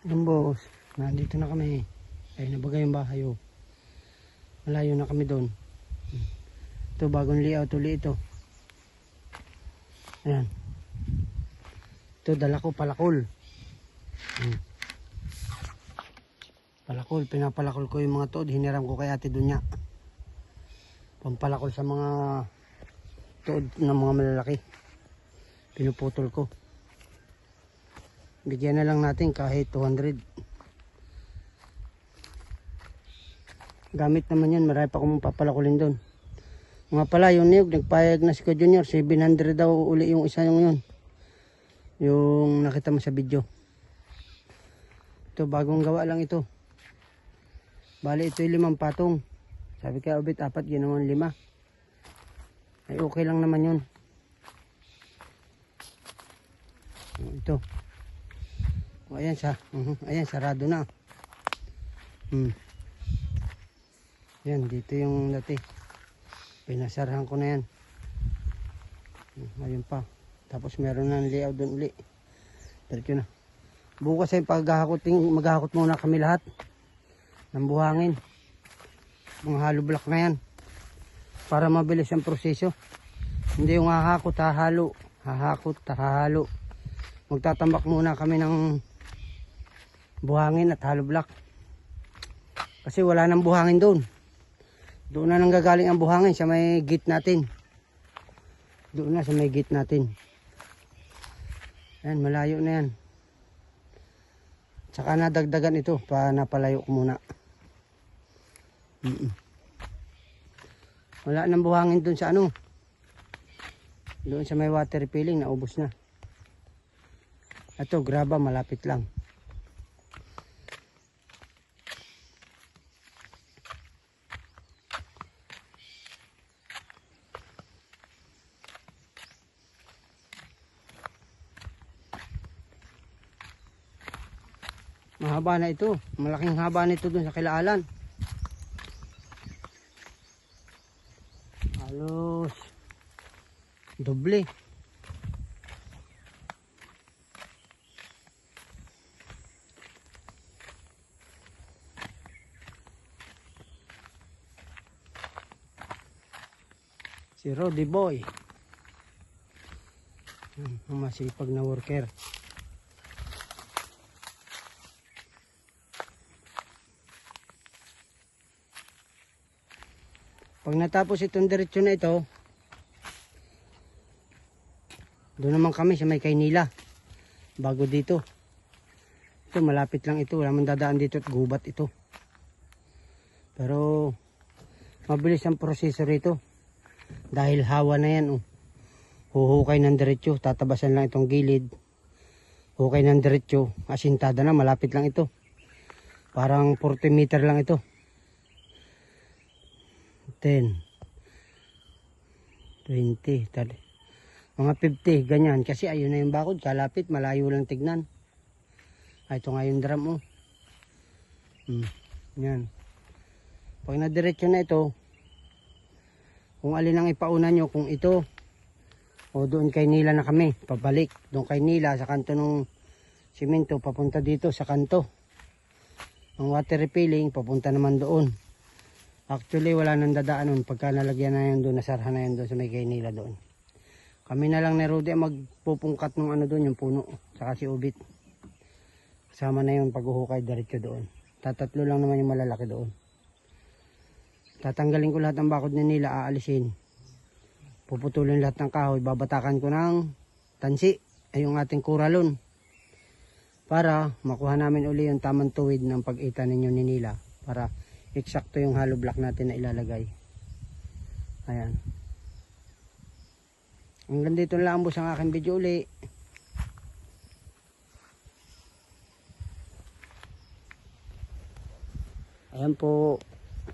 Yung boss, nandito na kami. Ay nabagay yung bahay oh. Malayo na kami doon. Ito bagong layout uli ito. Ayan. Ito dala ko palakol. Palakol, pinapalakol ko yung mga tuod. Hiniram ko kay Ate Dunya. Pampalakol sa mga tuod ng mga malalaki. Pinuputol ko. Bigyan na lang natin kahit 200. Gamit naman yan, marami pa akong papalakulin doon. Mga pala, yung niyog, nagpayag na si Ko Junior, 700 daw uli yung isa yung yun. Yung nakita mo sa video. Ito, bagong gawa lang ito. Bali, ito yung 5 patong. Sabi kaya ubit, 4, ginawan 5. Ay, okay lang naman yun. Ito. O, ayan siya. Ayan, sarado na. Yan, dito yung dati. Pinasarahan ko na yan. Ayun pa. Tapos meron na layout doon uli. Diretso na. Bukas ay maghahakot muna kami lahat ng buhangin. Mga hollow block na yan. Para mabilis ang proseso. Hindi yung hahakot, hahalo. Hahakot, hahalo. Magtatambak muna kami ng buhangin at hollow block. Kasi wala nang buhangin doon. Doon na nanggagaling ang buhangin sa may gate natin. Doon na sa may gate natin. Ayan, malayo na yan. Tsaka nadagdagan ito pa napalayo ko muna. Wala nang buhangin doon sa ano. Doon sa may water refilling, naubos na. Ito, graba, malapit lang. Mahaba na ito. Malaking haba nito dun sa kilaalan. Halos doble. Si Roddy Boy. Masipag na worker. Pag natapos itong diretsyo na ito, doon naman kami sa may Kaynila. Bago dito. Ito malapit lang ito. Wala man dadaan dito at gubat ito. Pero mabilis ang proseso rito. Dahil hawa na yan. Oh. Huhukay ng diretsyo. Tatabasan lang itong gilid. Hukay ng diretsyo. Asintada na. Malapit lang ito. Parang 40 meter lang ito. 10, 20, 30, mga 50, ganyan. Kasi ayun na yung bakod, kalapit, malayo lang tignan. Ito nga yung drum oh. Yan. Pag nadiretso na ito, kung alin ang ipauna nyo, kung ito, o doon kay Nila na kami, pabalik. Doon kay Nila, sa kanto ng simento, papunta dito sa kanto. Ang water refilling, papunta naman doon. Actually, wala nang dadaan nun. Pagka nalagyan na yan doon, nasarhan na yan doon sa may Kaynila doon. Kami na lang ni Rudy magpupungkat ng ano doon, yung puno. Saka si Ubit. Kasama na yung paghuhukay diretso doon. Tatatlo lang naman yung malalaki doon. Tatanggalin ko lahat ng bakod ni Nila, aalisin. Puputulin lahat ng kahoy. Babatakan ko ng tansi. Ay yung ating kuralon. Para makuha namin uli yung tamang tuwid ng pag-ita ninyo ni Nila. Para eksakto yung hollow block natin na ilalagay. Ayan. Hanggang dito na lang ang aking video uli. Ayan po.